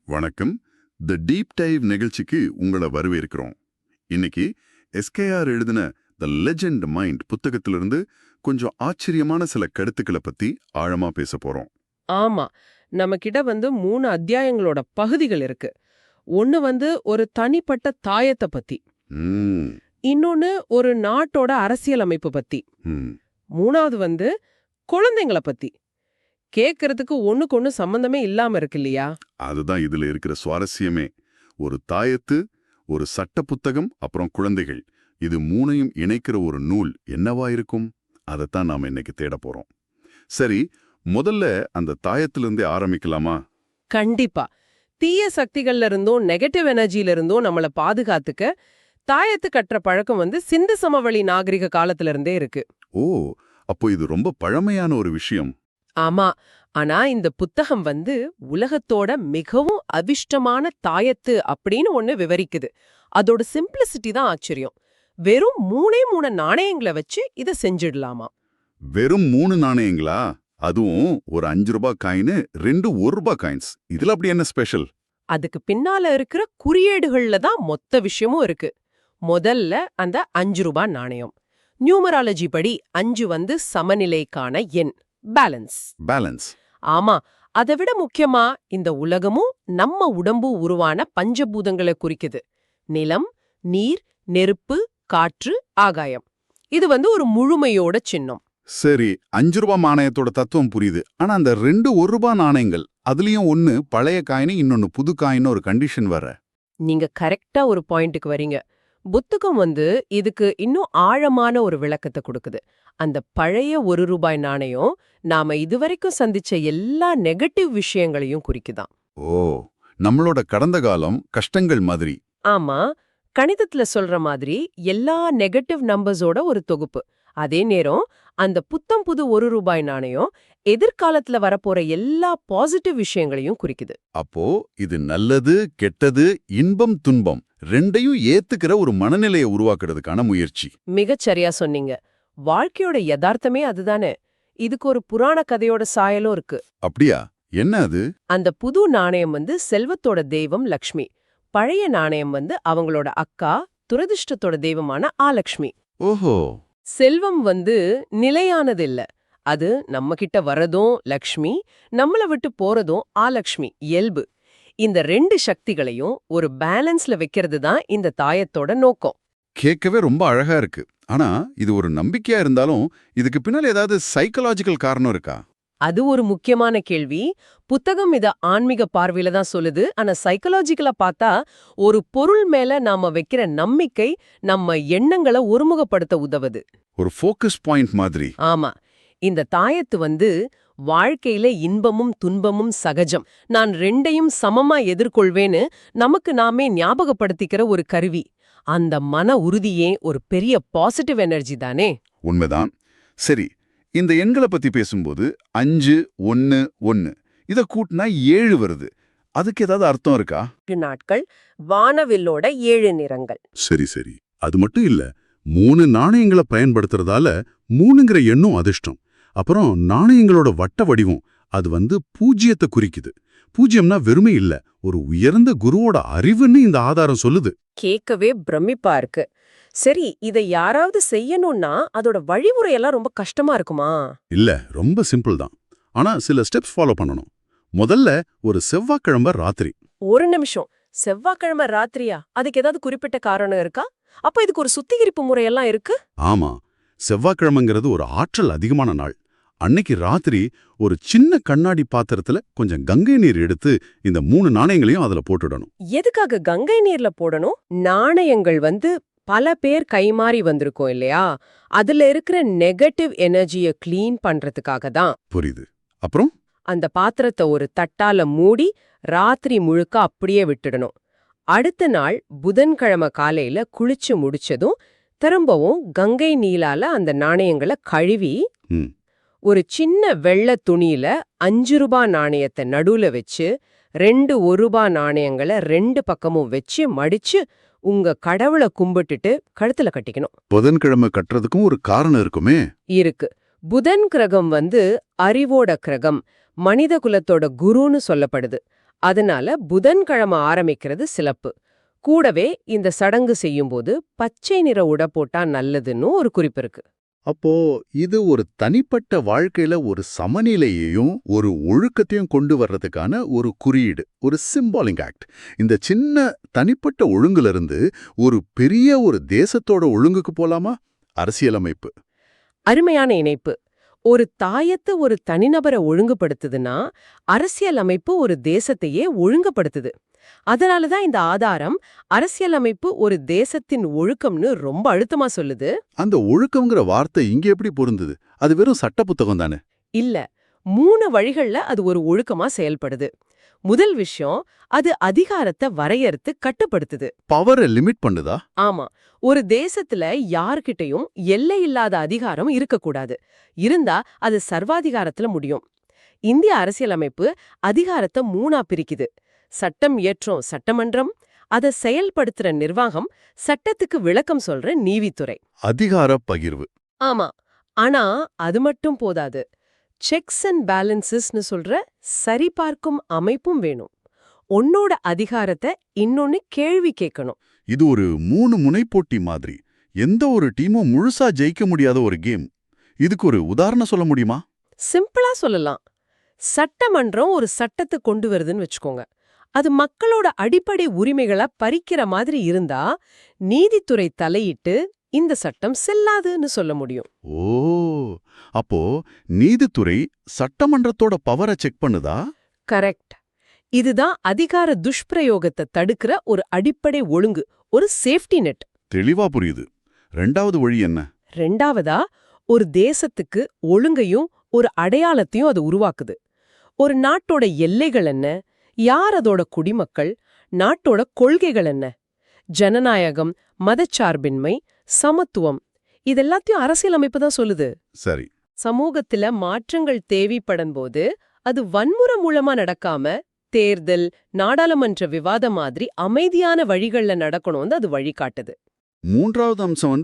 வணக்கம். தி deep dive நிகழ்ச்சிக்கு உங்களை வரவேற்கிறோம். இன்னைக்கு எஸ்கேஆர் எழுதின த லெஜெண்ட் மைண்ட் புத்தகத்திலிருந்து கொஞ்சம் ஆச்சரியமான சில கருத்துக்களை பத்தி ஆழமா பேச போறோம். ஆமா. நம்மகிட்ட 3 அத்தியாயங்களோட பகுதிகள் இருக்கு. ஒன்னு ஒரு தனிப்பட்ட தாயத்தை பத்தி, ம், இன்னொன்னு ஒரு நாட்டோட அரசியலமைப்பு பத்தி, ம், மூணாவது குழந்தைங்கள பத்தி. கேட்கறதுக்கு ஒண்ணுக்கு சம்பந்தமே இல்லாம இருக்கு இல்லையா? அதுதான் இதுல இருக்கிற சுவாரஸ்யமே. ஒரு தாயத்து, ஒரு சட்ட புத்தகம், அப்புறம் குழந்தைகள், இது மூணையும் இணைக்கிற ஒரு நூல் என்னவா இருக்கும்? அதைத்தான் நாம இன்னைக்கு தேட போறோம். சரி, முதல்ல அந்த தாயத்திலிருந்தே ஆரம்பிக்கலாமா? கண்டிப்பா. தீய சக்திகள்ல இருந்தும் நெகட்டிவ் எனர்ஜில இருந்தும் நம்மள பாதுகாத்துக்க தாயத்து கட்டுற பழக்கம் சிந்து சமவெளி நாகரிக காலத்துல இருந்தே இருக்கு. ஓ, அப்போ இது ரொம்ப பழமையான ஒரு விஷயம். ஆமா. ஆனா இந்த புத்தகம் உலகத்தோட மிகவும் அவிஷ்டமான தாயத்து அப்படின்னு ஒண்ணு விவரிக்குது. அதோட சிம்பிளிசிட்டி தான் ஆச்சரியம். வெறும் 3 நாணயங்களை வச்சு இத செஞ்சிடலாமா? வெறும் 3 நாணயங்களா? அதுவும் ஒரு 5 ரூபாய் காயின், 2 1 ரூபாய் காயின்ஸ். இதுல அப்படி என்ன ஸ்பெஷல்? அதுக்கு பின்னால இருக்கிற குறியீடுகள்ல தான் மொத்த விஷயமும் இருக்கு. முதல்ல அந்த 5 ரூபாய் நாணயம். நியூமராலஜி படி 5 சமநிலைக்கான எண், பேலன்ஸ். பேலன்ஸ். ஆமா. அதை விட முக்கியமா இந்த உலகமும் நம்ம உடம்பு உருவான பஞ்சபூதங்களை குறிக்குது. நிலம், நீர், நெருப்பு, காற்று, ஆகாயம். இது ஒரு முழுமையோட சின்னம். சரி, 5 ரூபாய் நாணயத்தோட தத்துவம் புரியுது. ஆனா அந்த 2 1 ரூபாய் நாணயங்கள், அதுலயும் ஒன்னு பழைய காயின், இன்னொன்னு புது காயின் ஒரு கண்டிஷன் வர. நீங்க கரெக்டா ஒரு பாயிண்ட்டுக்கு வரீங்க. புத்தகம் இதுக்கு இன்னும் ஆழமான ஒரு விளக்கத்தை கொடுக்குது. அந்த பழைய 1 ரூபாய் நாணயம் நாம இதுவரைக்கும் சந்திச்ச எல்லா நெகட்டிவ் விஷயங்களையும் குறிக்குதாம். ஓ, நம்மளோட கடந்த காலம் கஷ்டங்கள் மாதிரி. ஆமா. கணிதத்துல சொல்ற மாதிரி எல்லா நெகட்டிவ் நம்பர்ஸோட ஒரு தொகுப்பு. அதே நேரம் அந்த புத்தம் புது 1 ரூபாய் நாணயம் எதிர்காலத்துல வரப்போற எல்லா பாசிட்டிவ் விஷயங்களையும் குறிக்குது. அப்போ இது நல்லது, கெட்டது, இன்பம், துன்பம் ரெண்டையும் ஏத்துக்கிற ஒரு மனநிலையை உருவாக்குறதுக்கான முயற்சி. மிகச் சரியா சொன்னீங்க. வாழ்க்கையோட யதார்த்தமே அதுதானே. இதுக்கு ஒரு புராண கதையோட சாயலும் இருக்கு. அப்படியா? என்ன அது? அந்த புது நாணயம் செல்வத்தோட தெய்வம் லக்ஷ்மி. பழைய நாணயம் அவங்களோட அக்கா, துரதிர்ஷ்டத்தோட தெய்வமான ஆலக்ஷ்மி. ஓஹோ. செல்வம் நிலையானது இல்ல. அது நம்ம கிட்ட வரதும் லக்ஷ்மி, நம்மள விட்டு போறதும் ஆலக்ஷ்மி, இயல்பு. இந்த 2 சக்திகளையும் ஒரு பேலன்ஸ்ல வைக்கிறது தான் இந்த தாயத்தோட நோக்கம். கேட்கவே ரொம்ப அழகா இருக்கு. ஆனா இது ஒரு நம்பிக்கையா இருந்தாலும் இதுக்கு பின்னால ஏதாவது சைக்கலாஜிக்கல் காரணம் இருக்கா? அது ஒரு முக்கியமான கேள்வி. புத்தகம் இத ஆன்மீக பார்வையில தான் சொல்லுது. ஆனா சைக்கலாஜிக்கலா பார்த்தா ஒரு பொருள் மேல நாம வைக்கிற நம்பிக்கை நம்ம எண்ணங்களை ஒருமுகப்படுத்த உதவுது. ஒரு ஃபோக்கஸ் பாயிண்ட் மாதிரி. ஆமா. இந்த தாயத்து வாழ்க்கையில இன்பமும் துன்பமும் சகஜம், நான் 2யும் சமமா எதிர்கொள்வேன்னு நமக்கு நாமே ஞாபகப்படுத்திக்கிற ஒரு கருவி. அந்த மன உறுதியே ஒரு பெரிய பாசிட்டிவ் எனர்ஜி தானே. உண்மைதான். சரி, இந்த எண்களை பத்தி பேசும்போது 5 1 1 இத கூட்டினா 7 வருது. அதுக்கு ஏதாவது அர்த்தம் இருக்கா? நாட்கள், வானவில்லோட 7 நிறங்கள். சரி சரி, அது மட்டும் இல்ல. 3 நாணயங்களை பயன்படுத்துறதால 3ங்கிற எண்ணும் அதிர்ஷ்டம். அப்புறம் நாணயங்களோட வட்ட வடிவம், அது பூஜ்யத்தை குறிக்குது. பூஜ்யம்னா வெறுமை இல்ல, ஒரு உயர்ந்த குருவோட அறிவுன்னு இந்த ஆதாரம் சொல்லுது. கேட்கவே பிரமிப்பா இருக்கு. சரி, இதை யாராவது செய்யணும்னா அதோட வழிமுறையெல்லாம் ரொம்ப கஷ்டமா இருக்குமா? இல்ல, ரொம்ப சிம்பிள் தான். ஆனா சில ஸ்டெப்ஸ் ஃபாலோ பண்ணணும். முதல்ல ஒரு செவ்வாய்க்கிழமை ராத்திரி. ஒரு நிமிஷம். செவ்வாய்க்கிழமை ராத்திரியா? அதுக்கு ஏதாவது குறிப்பிட்ட காரணம் இருக்கா? அப்ப இதுக்கு ஒரு சுத்திகரிப்பு முறையெல்லாம் இருக்கு? ஆமா, செவ்வாய்க்கிழமைங்கிறது ஒரு ஆற்றல் அதிகமான நாள். அன்னைக்கு ராத்திரி ஒரு சின்ன கண்ணாடி பாத்திரத்துல கொஞ்சம் கங்கை நீர் எடுத்து இந்த 3 நாணயங்களையும் அதுல போட்டுடணும். எதுக்காக கங்கை நீர்ல போடணும்? நாணயங்கள் பல பேர் கைமாறி வந்திருக்கோம் இல்லையா? அதுல இருக்கிற நெகட்டிவ் எனர்ஜியை கிளீன் பண்றதுக்காக தான். புரியுது. அப்புறம் அந்த பாத்திரத்தை ஒரு தட்டால மூடி ராத்திரி முழுக்க அப்படியே விட்டுடணும். அடுத்த நாள் புதன்கிழமை காலையில குளிச்சு முடிச்சதும் திரும்பவும் கங்கை நீலால அந்த நாணயங்களை கழுவி ஒரு சின்ன வெள்ளை துணியில 5 ரூபாய் நாணயத்தை நடுவுல வச்சு 2 1 ரூபாய் நாணயங்களை 2 பக்கமும் வச்சு மடிச்சு உங்க கடவுளை கும்பிட்டுட்டு கழுத்துல கட்டிக்கணும். புதன்கிழமை கட்டுறதுக்கும் ஒரு காரணம் இருக்குமே. இருக்கு. புதன் கிரகம் அறிவோட கிரகம், மனித குலத்தோட குருன்னு சொல்லப்படுது. அதனால புதன்கிழமை ஆரம்பிக்கிறது சிறப்பு. கூடவே இந்த சடங்கு செய்யும்போது பச்சை நிற உடை போட்டா நல்லதுன்னு ஒரு குறிப்பு இருக்கு. அப்போ இது ஒரு தனிப்பட்ட வாழ்க்கையில ஒரு சமநிலையையும் ஒரு ஒழுக்கத்தையும் கொண்டு வர்றதுக்கான ஒரு குறியீடு, ஒரு சிம்பாலிக் ஆக்ட். இந்த சின்ன தனிப்பட்ட ஒழுங்குல இருந்து ஒரு பெரிய ஒரு தேசத்தோட ஒழுங்குக்கு போலாமா? அரசியலமைப்பு. அருமையான இணைப்பு. ஒரு தாயத்து ஒரு தனிநபரை ஒழுங்குபடுத்துதுன்னா, அரசியலமைப்பு ஒரு தேசத்தையே ஒழுங்குபடுத்துது. அதனாலதான் இந்த ஆதாரம் அரசியலமைப்பு ஒரு தேசத்தின் ஒழுக்கம்னு ரொம்ப அழுத்தமா சொல்லுது. அந்த ஒழுக்கம்ங்கிற வார்த்தை இங்க எப்படி பொருந்துது? அது வெறும் சட்ட புத்தகம் தானே? இல்ல, 3 வழிகள்ல அது ஒரு ஒழுக்கமா செயல்படுது. முதல் விஷயம், அது அதிகாரத்தை வரையறுத்து கட்டுப்படுத்துது. பவரை லிமிட் பண்ணுதா? ஆமா, ஒரு தேசத்துல யார்கிட்டயும் எல்லை இல்லாத அதிகாரம் இருக்கக்கூடாது. இருந்தா அது சர்வாதிகாரத்துல முடியும். இந்திய அரசியலமைப்பு அதிகாரத்தை 3ஆ பிரிக்குது. சட்டம் இயற்றும் சட்டமன்றம், அதை செயல்படுத்துற நிர்வாகம், சட்டத்துக்கு விளக்கம் சொல்ற நீதித்துறை. அதிகார பகிர்வு. ஆமா, ஆனா அது மட்டும் போதாது. செக்ஸ் அண்ட் பேலன்சஸ்னு சொல்ற சரிபார்க்கும் அமைப்பும் வேணும். உன்னோட அதிகாரத்தை இன்னொன்னு கேள்வி கேட்கணும். இது ஒரு 3 முனைப்போட்டி மாதிரி. எந்த ஒரு டீமும் முழுசா ஜெயிக்க முடியாத ஒரு கேம். இதுக்கு ஒரு உதாரணம் சொல்ல முடியுமா? சிம்பிளா சொல்லலாம். சட்டமன்றம் ஒரு சட்டத்தை கொண்டு வருதுன்னு வச்சுக்கோங்க. அது மக்களோட அடிப்படை உரிமைகளை பறிக்கிற மாதிரி இருந்தா, நீதித்துறை தலையிட்டு இந்த சட்டம் செல்லாதுன்னு சொல்ல முடியும். ஓ, அப்போ நீதித்துறை சட்டமன்றத்தோட பவரை செக் பண்ணுதா? கரெக்ட். இதுதான் அதிகார துஷ்பிரயோகத்தை தடுக்கிற ஒரு அடிப்படை ஒழுங்கு, ஒரு சேஃப்டி நெட். தெளிவா புரியுது. 2வது வழி என்ன? ரெண்டாவதா, ஒரு தேசத்துக்கு ஒழுங்கையும் ஒரு அடையாளத்தையும் அது உருவாக்குது. ஒரு நாட்டோட எல்லைகள் என்ன, யார் அதோட குடிமக்கள், நாட்டோட கொள்கைகள் என்ன, ஜனநாயகம், மதச்சார்பின்மை, சமத்துவம், இதெல்லாத்தையும் அரசியலமைப்பு தான் சொல்லுது. சரி. சமூகத்துல மாற்றங்கள் தேவைப்படும்போது அது வன்முறை மூலமா நடக்காம தேர்தல், நாடாளுமன்ற விவாதம் மாதிரி அமைதியான வழிகள்ல நடக்கணும்னு அது வழிகாட்டுது. 3வது அம்சம்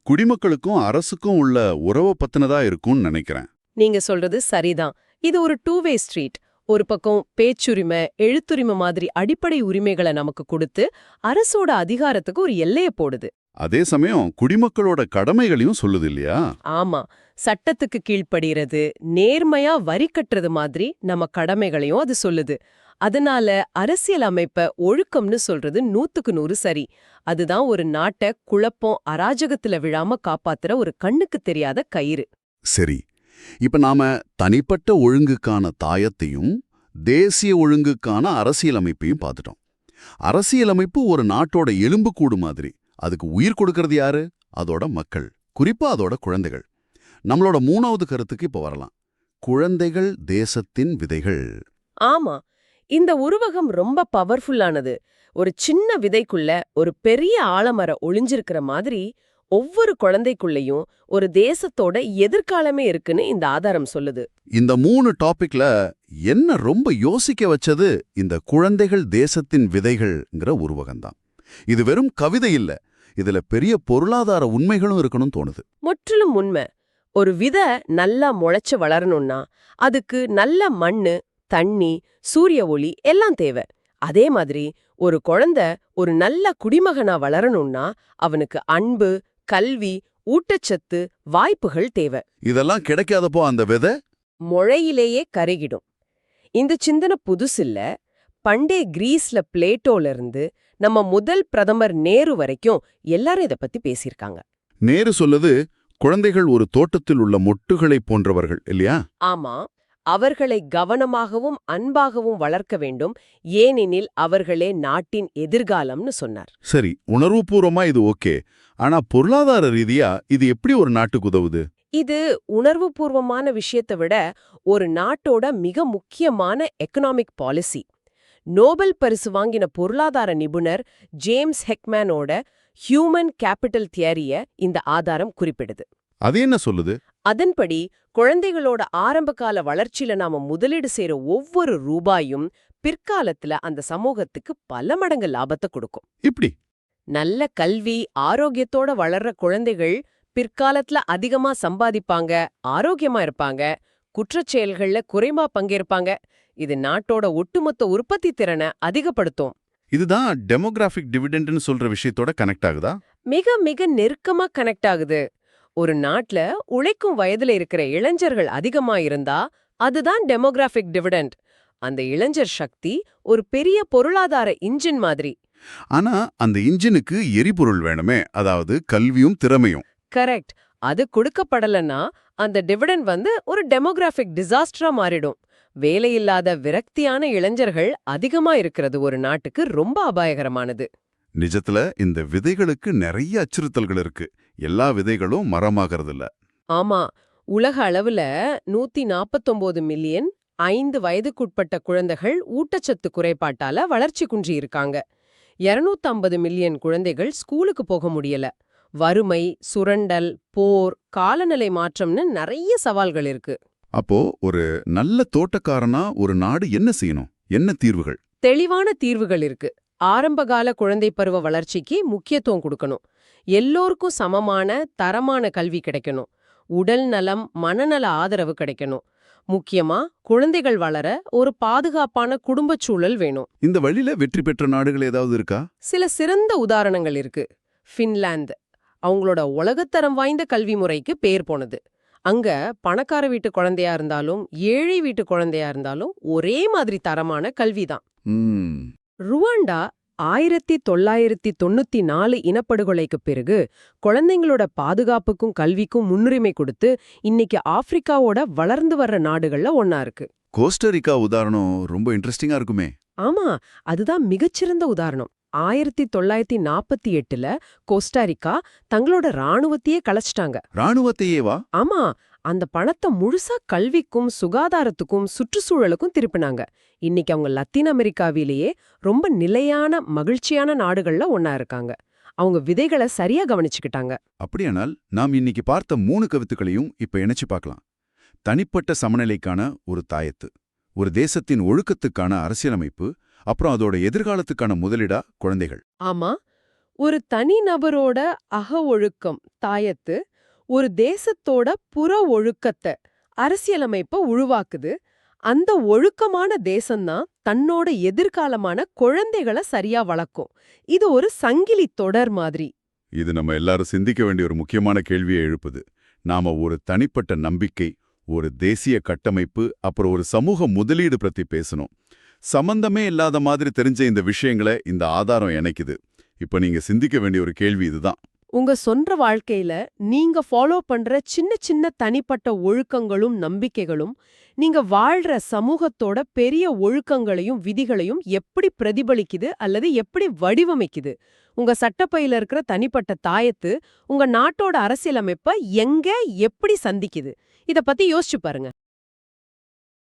குடிமக்களுக்கும் அரசுக்கும் உள்ள உறவை பத்தினதா இருக்கும்னு நினைக்கிறேன். நீங்க சொல்றது சரிதான். இது ஒரு டூ-வே ஸ்ட்ரீட். ஒரு பக்கம் பேச்சுரிமை, எழுத்துரிமை மாதிரி அடிப்படை உரிமைகளை நமக்கு கொடுத்து அரசோட அதிகாரத்துக்கு ஒரு எல்லையை போடுது. அதே சமயம் குடிமக்களோட கடமைகளையும் சொல்லுது இல்லையா? ஆமா, சட்டத்துக்கு கீழ்ப்படுகிறது, நேர்மையா வரி கட்டுறது மாதிரி நம்ம கடமைகளையும் அது சொல்லுது. அதனால அரசியல் அமைப்ப ஒழுக்கம்னு சொல்றது 100க்கு 100 சரி. அதுதான் ஒரு நாட்டை குழப்பம், அராஜகத்துல விழாம காப்பாத்துற ஒரு கண்ணுக்கு தெரியாத கயிறு. சரி. இப்ப நாம தனிப்பட்ட ஒழுங்குக்கான தாயத்தையும் தேசிய ஒழுங்குக்கான அரசியலமைப்பையும் பார்த்துட்டோம். அரசியலமைப்பு ஒரு நாட்டோட எலும்புக்கூடு மாதிரி. அதுக்கு உயிர் கொடுக்கறது யாரு? அதோட மக்கள், குறிப்பா அதோட குழந்தைகள். நம்மளோட 3வது கருத்துக்கு இப்ப வரலாம். குழந்தைகள் தேசத்தின் விதைகள். ஆமா, இந்த உருவகம் ரொம்ப பவர்ஃபுல்லானது. ஒரு சின்ன விதைக்குள்ள ஒரு பெரிய ஆலமரம் ஒளிஞ்சிருக்கிற மாதிரி ஒவ்வொரு குழந்தைக்குள்ளேயும் ஒரு தேசத்தோட எதிர்காலமே இருக்குன்னு இந்த ஆதாரம் சொல்லுது. இந்த 3 டாபிக்ல என்ன ரொம்ப யோசிக்க வச்சது இந்த குழந்தைகள் தேசத்தின் விதைகள்ங்கிற உருவகம்தான். இது வெறும் கவிதை இல்ல, இதுல பெரிய பொருளாதார உண்மைகளும் இருக்கணும்னு தோணுது. முற்றிலும் உண்மை. ஒரு விதை நல்லா முளைச்சு வளரணும்னா அதுக்கு நல்ல மண்ணு, தண்ணி, சூரிய ஒளி எல்லாம் தேவை. அதே மாதிரி ஒரு குழந்தை ஒரு நல்ல குடிமகனா வளரணும்னா அவனுக்கு அன்பு, கல்வி, ஊட்டச்சத்து, வாய்ப்புகள் தேவை. இதெல்லாம் கிடைக்காதப்போ அந்த விதை மொழையிலேயே கருகிடும். இந்த சிந்தனை புதுசில்ல. பண்டைய கிரீஸ்ல பிளேட்டோல இருந்து நம்ம முதல் பிரதமர் நேரு வரைக்கும் எல்லாரும் இத பத்தி பேசியிருக்காங்க. நேரு சொல்லுது, குழந்தைகள் ஒரு தோட்டத்தில் உள்ள மொட்டுகளைப் போன்றவர்கள் இல்லையா? ஆமா, அவர்களை கவனமாகவும் அன்பாகவும் வளர்க்க வேண்டும், ஏனெனில் அவர்களே நாட்டின் எதிர்காலம்னு சொன்னார். சரி, உணர்வுபூர்வமா இது ஓகே. ஆனா பொருளாதார ரீதியா இது எப்படி ஒரு நாட்டுக்கு உதவுது? இது உணர்வுபூர்வமான விஷயத்தை விட ஒரு நாட்டோட மிக முக்கியமான எக்கனாமிக் பாலிசி. நோபல் பரிசு வாங்கின பொருளாதார நிபுணர் ஜேம்ஸ் ஹெக்மேனோட ஹியூமன் கேபிட்டல் தியரிய இந்த ஆதாரம் குறிப்பிடுது. அது என்ன சொல்லுது? அதன்படி குழந்தைகளோட ஆரம்பகால வளர்ச்சியில நாம முதலீடு செய்யற ஒவ்வொரு ரூபாயும் பிற்காலத்துல அந்த சமூகத்துக்கு பல மடங்கு லாபத்தை கொடுக்கும். இப்படி நல்ல கல்வி, ஆரோக்கியத்தோட வளர்ற குழந்தைகள் பிற்காலத்துல அதிகமா சம்பாதிப்பாங்க, ஆரோக்கியமா இருப்பாங்க, குற்றச்செயல்கள்ல குறைவா பங்கேற்பாங்க. இது நாட்டோட ஒட்டுமொத்த உற்பத்தி திறனை அதிகப்படுத்தும். இதுதான் டெமோகிராஃபிக் டிவிடெண்ட்னு சொல்ற விஷயத்தோட கனெக்ட் ஆகுதா? மிக மிக நெருக்கமா கனெக்ட் ஆகுது. ஒரு நாட்டுல உழைக்கும் வயதுல இருக்கிற இளைஞர்கள் அதிகமா இருந்தா அதுதான் டெமோகிராஃபிக் டிவிடெண்ட். அந்த இளைஞர் சக்தி ஒரு பெரிய பொருளாதார இன்ஜின் மாதிரி. ஆனா அந்த இன்ஜினுக்கு எரிபொருள் வேணுமே, அதாவது கல்வியும் திறமையும். கரெக்ட். அது கொடுக்கப்படலன்னா அந்த டிவிடெண்ட் ஒரு டெமோகிராஃபிக் டிசாஸ்டரா மாறிடும். வேலையில்லாத விரக்தியான இளைஞர்கள் அதிகமா இருக்கிறது ஒரு நாட்டுக்கு ரொம்ப அபாயகரமானது. நிஜத்துல இந்த விதைகளுக்கு நிறைய அச்சுறுத்தல்கள் இருக்கு. எல்லா விதைகளும் மரமாகறது இல்ல. ஆமா, உலக அளவுல 149 மில்லியன் 5 வயதுக்குட்பட்ட குழந்தைகள் ஊட்டச்சத்து குறைபாட்டால வளர்ச்சி குன்றி இருக்காங்க. 250 மில்லியன் குழந்தைகள் ஸ்கூலுக்கு போக முடியல. வறுமை, சுரண்டல், போர், காலநிலை மாற்றம்னு நிறைய சவால்கள் இருக்கு. அப்போ ஒரு நல்ல தோட்டக்காரனா ஒரு நாடு என்ன செய்யணும்? என்ன தீர்வுகள்? தெளிவான தீர்வுகள் இருக்கு. ஆரம்பகால குழந்தை பருவ வளர்ச்சிக்கு முக்கியத்துவம் கொடுக்கணும். எல்லோருக்கும் சமமான தரமான கல்வி கிடைக்கணும். உடல் நலம், மனநல ஆதரவு கிடைக்கணும். முக்கியமா குழந்தைகள் வளர ஒரு பாதுகாப்பான குடும்பச் சூழல் வேணும். இந்த வழியில வெற்றி பெற்ற நாடுகள் ஏதாவது இருக்கா? சில சிறந்த உதாரணங்கள் இருக்கு. ஃபின்லாந்து அவங்களோட உலகத்தரம் வாய்ந்த கல்வி முறைக்கு பேர் போனது. அங்க பணக்கார வீட்டு குழந்தையா இருந்தாலும் ஏழை வீட்டு குழந்தையா இருந்தாலும் ஒரே மாதிரி தரமான கல்விதான். ருவாண்டா 1994 இனப்படுகொலைக்குப் பிறகு குழந்தைங்களோட பாதுகாப்புக்கும் கல்விக்கும் முன்னுரிமை கொடுத்து இன்னைக்கு ஆப்பிரிக்காவோட வளர்ந்து வர்ற நாடுகள்ல ஒன்னா இருக்கு. கோஸ்டரிக்கா உதாரணம் ரொம்ப இன்ட்ரெஸ்டிங்கா இருக்குமே. ஆமா, அதுதான் மிகச்சிறந்த உதாரணம். 1948ல கோஸ்டாரிக்கா தங்களோட ராணுவத்தையே கலைச்சிட்டாங்க. ராணுவத்தையேவா? ஆமா, அந்த பணத்தை முழுசா கல்விக்கும் சுகாதாரத்துக்கும் சுற்றுச்சூழலுக்கும் திருப்பினாங்க. இன்னைக்கு அவங்க லத்தீன் அமெரிக்காவிலேயே ரொம்ப நிலையான மகிழ்ச்சியான நாடுகள்ல ஒன்னா இருக்காங்க. அவங்க விதைகளை சரியா கவனிச்சுக்கிட்டாங்க. அப்படியானால் நாம் இன்னைக்கு பார்த்த 3 கருத்துக்களையும் இப்ப இணைச்சு பார்க்கலாம். தனிப்பட்ட சமநிலைக்கான ஒரு தாயத்து, ஒரு தேசத்தின் ஒழுக்கத்துக்கான அரசியலமைப்பு, அப்புறம் அதோட எதிர்காலத்துக்கான முதலீடா குழந்தைகள். ஆமா, ஒரு தனி நபரோட அக ஒழுக்கம் தாயத்து, ஒரு தேசத்தோட புற ஒழுக்கத்தை அரசியலமைப்ப உருவாக்குது. அந்த ஒழுக்கமான தேசம்தான் தன்னோட எதிர்காலமான குழந்தைகளை சரியா வளர்க்கும். இது ஒரு சங்கிலி தொடர் மாதிரி. இது நம்ம எல்லாரும் சிந்திக்க வேண்டிய ஒரு முக்கியமான கேள்வியை எழுப்புது. நாம ஒரு தனிப்பட்ட நம்பிக்கை, ஒரு தேசிய கட்டமைப்பு, அப்புறம் ஒரு சமூக முதலீடு பத்தி பேசணும். சம்பந்தமே இல்லாத மாதிரி தெரிஞ்ச இந்த விஷயங்களை இந்த ஆதாரம் இணைக்குது. இப்ப நீங்க சிந்திக்க வேண்டிய ஒரு கேள்வி இதுதான். உங்க சொந்த வாழ்க்கையில நீங்க ஃபாலோ பண்ற சின்ன சின்ன தனிப்பட்ட ஒழுக்கங்களும் நம்பிக்கைகளும் நீங்க வாழ்ற சமூகத்தோட பெரிய ஒழுக்கங்களையும் விதிகளையும் எப்படி பிரதிபலிக்குது அல்லது எப்படி வடிவமைக்குது? உங்க சட்டப்பையில இருக்கிற தனிப்பட்ட தாயத்து உங்க நாட்டோட அரசியலமைப்ப எங்க எப்படி சந்திக்குது? இத பத்தி யோசிச்சு பாருங்க.